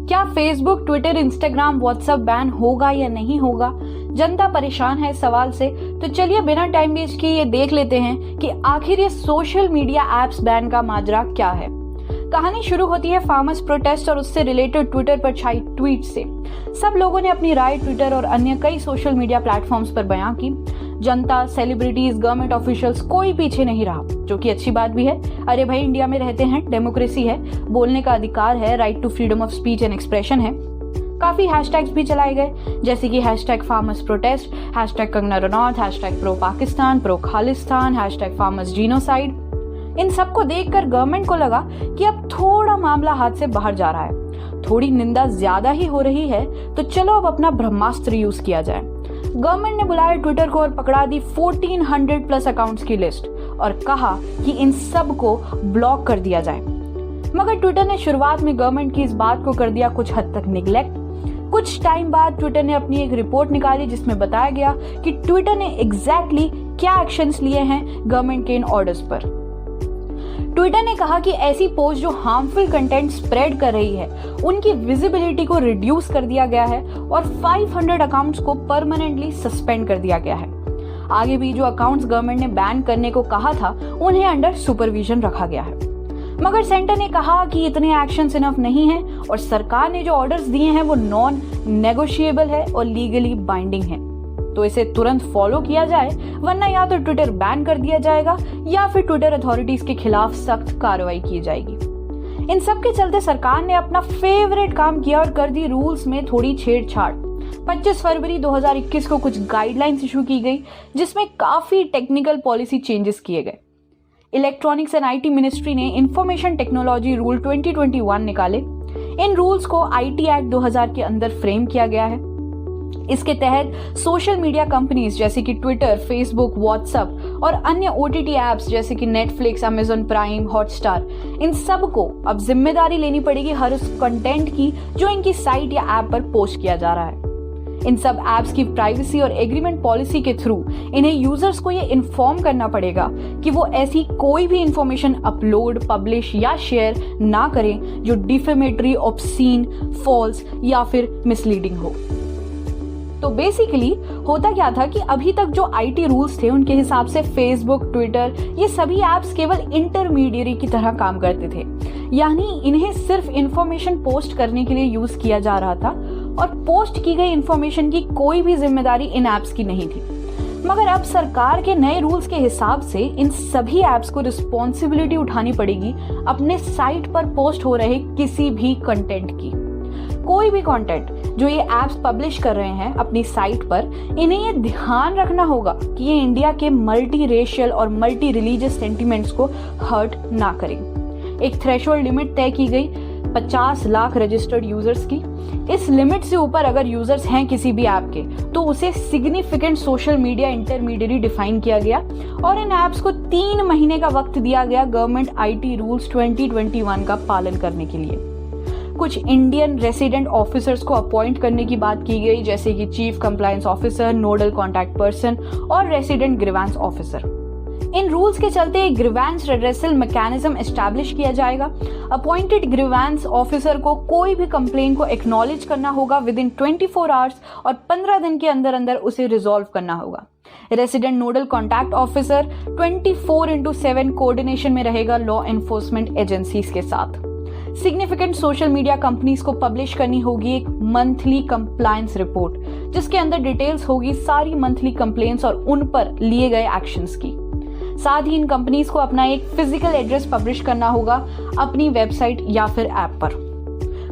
क्या Facebook, Twitter, Instagram, WhatsApp ban होगा या नहीं होगा? जनता परेशान है इस सवाल से। तो चलिए बिना टाइम वेस्ट किए ये देख लेते हैं कि आखिर ये सोशल मीडिया एप्स बैन का माजरा क्या है। कहानी शुरू होती है फार्मर्स प्रोटेस्ट और उससे रिलेटेड ट्विटर पर छाई ट्वीट से। सब लोगों ने अपनी राय ट्विटर और अन्य कई सोशल मीडिया प्लेटफॉर्म्स पर बयां की। जनता, सेलिब्रिटीज, गवर्नमेंट ऑफिशियल्स, कोई पीछे नहीं रहा, जो कि अच्छी बात भी है। अरे भाई, इंडिया में रहते हैं, डेमोक्रेसी है, बोलने का अधिकार है, right to freedom of speech and expression है। काफी हैशटैग्स भी चलाए गए, जैसे कि hashtag farmers protest, hashtag Kangana Ranaut, hashtag pro Pakistan, pro Khalistan, hashtag farmers genocide. इन सबको देखकर गवर्नमेंट को लगा कि अब थोड़ा मामला हाथ से बाहर जा रहा है, थोड़ी निंदा ज्यादा ही हो रही है, तो चलो अब अपना ब्रह्मास्त्र यूज किया जाए। गवर्नमेंट ने बुलाया ट्विटर को और पकड़ा दी 1400 प्लस अकाउंट्स की लिस्ट और कहा कि इन सब को ब्लॉक कर दिया जाए। मगर ट्विटर ने शुरुआत में गवर्नमेंट की इस बात को कर दिया कुछ हद तक निगलेक्ट। कुछ टाइम बाद ट्विटर ने अपनी एक रिपोर्ट निकाली जिसमें बताया गया कि ट्विटर ने एग्जैक्टली क्या एक्शंस लिए हैं गवर्नमेंट के इन ऑर्डर्स पर। ट्विटर ने कहा कि ऐसी पोस्ट जो हार्मफुल कंटेंट स्प्रेड कर रही है उनकी विजिबिलिटी को रिड्यूस कर दिया गया है और 500 अकाउंट्स को परमानेंटली सस्पेंड कर दिया गया है। आगे भी जो अकाउंट्स गवर्नमेंट ने बैन करने को कहा था उन्हें अंडर सुपरविजन रखा गया है। मगर सेंटर ने कहा कि इतने एक्शंस इनफ नहीं है और सरकार ने जो ऑर्डर्स दिए हैं वो नॉन नेगोशिएबल है और लीगली बाइंडिंग है, तो इसे तुरंत फॉलो किया जाए, वरना या तो ट्विटर बैन कर दिया जाएगा या फिर ट्विटर अथॉरिटीज के खिलाफ सख्त कार्रवाई की जाएगी। इन सब के चलते सरकार ने अपना फेवरेट काम किया और कर दी रूल्स में थोड़ी छेड़छाड़। 25 फरवरी 2021 को कुछ गाइडलाइंस इशू की गई जिसमें काफी टेक्निकल पॉलिसी चेंजेस किए गए। इलेक्ट्रॉनिक्स एंड आईटी मिनिस्ट्री ने इंफॉर्मेशन टेक्नोलॉजी रूल 2021 निकाले। इन रूल्स को आईटी एक्ट 2000 के अंदर फ्रेम किया गया है। इसके तहत सोशल मीडिया कंपनीज जैसे कि ट्विटर, फेसबुक, व्हाट्सएप और अन्य ओटीटी एप्स जैसे कि नेटफ्लिक्स, अमेजन प्राइम, हॉटस्टार, इन सब को अब जिम्मेदारी लेनी पड़ेगी हर उस कंटेंट की जो इनकी साइट या ऐप पर पोस्ट किया जा रहा है। इन सब एप्स की प्राइवेसी और एग्रीमेंट पॉलिसी के थ्रू इन्हें यूजर्स को ये इन्फॉर्म करना पड़ेगा कि वो ऐसी कोई भी इंफॉर्मेशन अपलोड, पब्लिश या शेयर ना करें जो डिफेमेटरी, ऑब्सीन, फॉल्स या फिर मिसलीडिंग हो। तो बेसिकली होता क्या था कि अभी तक जो आईटी रूल्स थे उनके हिसाब से फेसबुक, ट्विटर, ये सभी एप्स केवल इंटरमीडियरी की तरह काम करते थे, यानी इन्हें सिर्फ इंफॉर्मेशन पोस्ट करने के लिए यूज किया जा रहा था और पोस्ट की गई इंफॉर्मेशन की कोई भी जिम्मेदारी इन एप्स की नहीं थी। मगर अब सरकार के नए रूल्स के हिसाब से इन सभी एप्स को रिस्पॉन्सिबिलिटी उठानी पड़ेगी अपने साइट पर पोस्ट हो रहे किसी भी कंटेंट की। कोई भी कंटेंट जो ये एप्स पब्लिश कर रहे हैं अपनी साइट पर, इन्हें ये ध्यान रखना होगा कि ये इंडिया के मल्टी रेशियल और मल्टी रिलीजियस सेंटिमेंट्स को हर्ट ना करें। एक थ्रेशोल्ड लिमिट तय की गई 50 लाख रजिस्टर्ड यूजर्स की। इस लिमिट से ऊपर अगर यूजर्स हैं किसी भी ऐप के तो उसे significant social media intermediary define किया गया और इन ऐप्स को 3 महीने का वक्त दिया गया गवर्नमेंट आईटी रूल्स 2021 का पालन करने के लिए। कुछ इंडियन रेसिडेंट ऑफिसर्स को अपॉइंट करने की बात की गई, जैसे कि chief compliance officer, nodal contact person और रेसिडेंट ग्रीवेंस ऑफिसर। इन रूल्स के चलते एक ग्रीवेंस रेड्रेसल मैकेनिज्म एस्टैब्लिश किया जाएगा। अपॉइंटेड ग्रीवेंस ऑफिसर को कोई भी कंप्लेन को एक्नॉलेज करना होगा विद इन 24 आवर्स और 15 दिन के अंदर अंदर उसे रिजॉल्व करना होगा। Resident nodal contact officer 24/7 coordination में रहेगा लॉ एनफोर्समेंट एजेंसीज के साथ। सिग्निफिकेंट सोशल मीडिया कंपनीज को पब्लिश करनी होगी एक मंथली कंप्लायंस रिपोर्ट जिसके अंदर डिटेल्स होगी सारी मंथली कंप्लेंट्स और उन पर लिए गए एक्शंस की। साथ ही इन कंपनीज को अपना एक फिजिकल एड्रेस पब्लिश करना होगा अपनी वेबसाइट या फिर ऐप पर।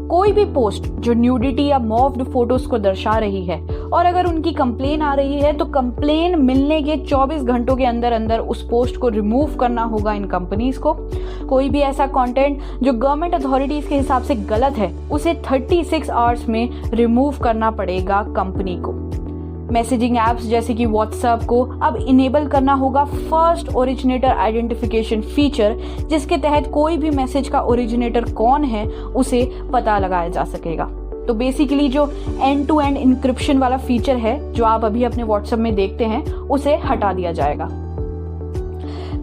कोई भी पोस्ट जो न्यूडिटी या मॉव्ड फोटोज को दर्शा रही है और अगर उनकी कंप्लेन आ रही है तो कंप्लेन मिलने के 24 घंटों के अंदर अंदर उस पोस्ट को रिमूव करना होगा इन कंपनीज को। कोई भी ऐसा कंटेंट जो गवर्नमेंट अथॉरिटीज के हिसाब से गलत है उसे 36 आवर्स में रिमूव करना पड़ेगा कंपनी को। मैसेजिंग ऐप्स जैसे कि व्हाट्सएप को अब इनेबल करना होगा फर्स्ट ओरिजिनेटर आइडेंटिफिकेशन फीचर, जिसके तहत कोई भी मैसेज का ओरिजिनेटर कौन है उसे पता लगाया जा सकेगा। तो बेसिकली जो एंड टू एंड इंक्रिप्शन वाला फीचर है जो आप अभी अपने व्हाट्सएप में देखते हैं उसे हटा दिया जाएगा।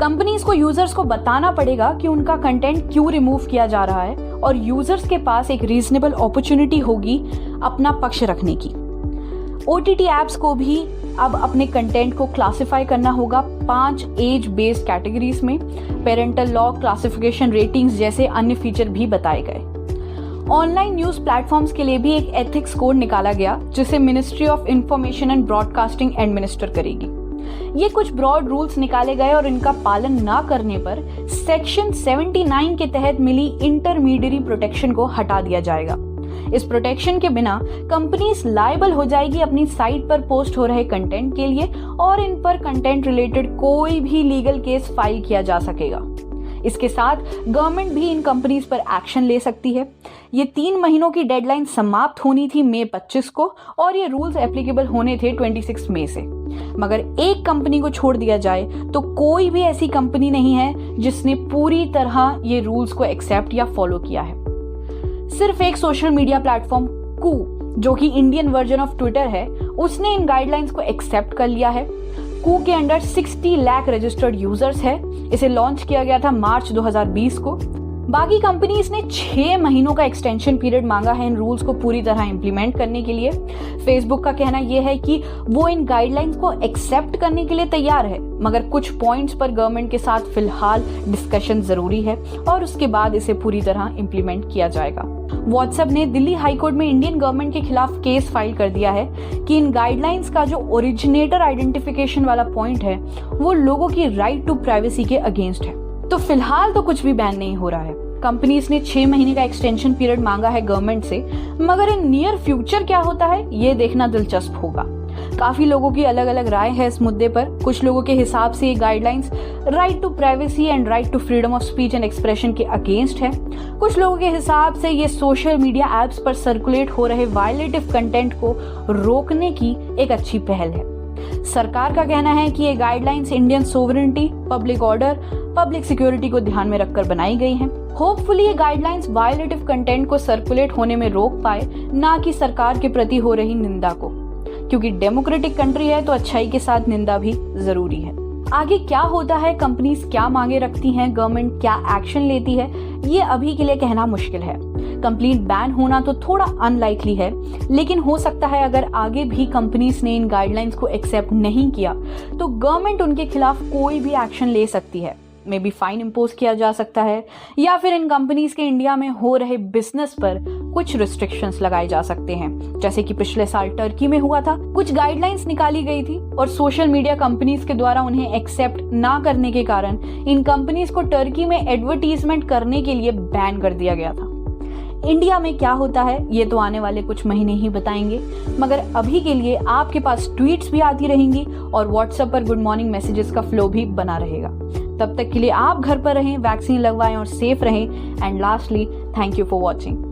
कंपनीज को यूजर्स को बताना पड़ेगा कि उनका कंटेंट क्यों रिमूव किया जा रहा है और यूजर्स के पास एक रीजनेबल अपॉर्चुनिटी होगी अपना पक्ष रखने की। OTT ऐप्स को भी अब अपने कंटेंट को क्लासिफाई करना होगा 5 एज बेस्ड कैटेगरीज में। पेरेंटल लॉक, क्लासिफिकेशन, रेटिंग्स जैसे अन्य फीचर भी बताए गए। ऑनलाइन न्यूज प्लेटफॉर्म्स के लिए भी एक एथिक्स कोड निकाला गया जिसे ministry of information and broadcasting administer करेगी। ये कुछ ब्रॉड रूल्स निकाले गए और इनका पालन ना करने पर सेक्शन 79 के तहत मिली इंटरमीडियरी प्रोटेक्शन को हटा दिया जाएगा। इस प्रोटेक्शन के बिना कंपनीज लायबल हो जाएगी अपनी साइट पर पोस्ट हो रहे कंटेंट के लिए और इन पर कंटेंट रिलेटेड कोई भी लीगल केस फाइल किया जा सकेगा। इसके साथ गवर्नमेंट भी इन कंपनीज पर एक्शन ले सकती है। ये 3 महीनों की डेडलाइन समाप्त होनी थी मई 25 को और ये रूल्स एप्लीकेबल होने थे 26 मई से। मगर एक कंपनी को छोड़ दिया जाए तो कोई भी ऐसी कंपनी नहीं है जिसने पूरी तरह ये रूल्स को एक्सेप्ट या फॉलो किया है। सिर्फ एक सोशल मीडिया प्लेटफॉर्म कू, जो कि इंडियन वर्जन ऑफ ट्विटर है, उसने इन गाइडलाइंस को एक्सेप्ट कर लिया है। कू के अंडर 60 लाख रजिस्टर्ड यूजर्स है। इसे लॉन्च किया गया था मार्च 2020 को। बाकी कंपनीज ने 6 महीनों का एक्सटेंशन पीरियड मांगा है इन रूल्स को पूरी तरह इंप्लीमेंट करने के लिए। फेसबुक का कहना यह है कि वो इन गाइडलाइंस को एक्सेप्ट करने के लिए तैयार है, मगर कुछ पॉइंट्स पर गवर्नमेंट के साथ फिलहाल डिस्कशन जरूरी है और उसके बाद इसे पूरी तरह इंप्लीमेंट किया जाएगा। व्हाट्सएप ने दिल्ली हाईकोर्ट में इंडियन गवर्नमेंट के खिलाफ केस फाइल कर दिया है कि इन गाइडलाइंस का जो ओरिजिनेटर आइडेंटिफिकेशन वाला पॉइंट है वो लोगों की राइट टू प्राइवेसी के अगेंस्ट है। तो फिलहाल तो कुछ भी बैन नहीं हो रहा है। कंपनीज ने 6 महीने का एक्सटेंशन पीरियड मांगा है गवर्नमेंट से, मगर इन नियर फ्यूचर क्या होता है ये देखना दिलचस्प होगा। काफी लोगों की अलग अलग राय है इस मुद्दे पर। कुछ लोगों के हिसाब से ये guidelines right to privacy and right to freedom of speech and expression के अगेंस्ट है। कुछ लोगों के हिसाब से ये सोशल मीडिया एप्स पर सर्कुलेट हो रहे वायलेटिव कंटेंट को रोकने की एक अच्छी पहल है। सरकार का कहना है कि ये guidelines Indian sovereignty, public order, public security को ध्यान में रखकर बनाई गई हैं। होपफुली ये गाइडलाइंस वायलेटिव कंटेंट को सर्कुलेट होने में रोक पाए, ना कि सरकार के प्रति हो रही निंदा को, क्योंकि डेमोक्रेटिक कंट्री है तो अच्छाई के साथ निंदा भी जरूरी है। आगे क्या होता है, कंपनीज क्या मांगे रखती हैं, गवर्नमेंट क्या एक्शन लेती है, ये अभी के लिए कहना मुश्किल है। कंप्लीट बैन होना तो थोड़ा अनलाइकली है, लेकिन हो सकता है अगर आगे भी कंपनीज ने इन गाइडलाइंस को एक्सेप्ट नहीं किया तो गवर्नमेंट उनके खिलाफ कोई भी एक्शन ले सकती है। मे बी फाइन इम्पोज किया जा सकता है या फिर इन कंपनीज के इंडिया में हो रहे बिजनेस पर कुछ रिस्ट्रिक्शंस लगाए जा सकते हैं, जैसे कि पिछले साल टर्की में हुआ था। कुछ गाइडलाइंस निकाली गई थी और सोशल मीडिया कंपनीज के द्वारा उन्हें एक्सेप्ट ना करने के कारण इन कंपनीज को टर्की में एडवर्टीजमेंट करने के लिए बैन कर दिया गया था। इंडिया में क्या होता है ये तो आने वाले कुछ महीने ही बताएंगे, मगर अभी के लिए आपके पास ट्वीट्स भी आती रहेंगी और व्हाट्सएप पर गुड मॉर्निंग मैसेजेस का फ्लो भी बना रहेगा। तब तक के लिए आप घर पर रहें, वैक्सीन लगवाएं और सेफ रहें। And lastly, thank you for watching.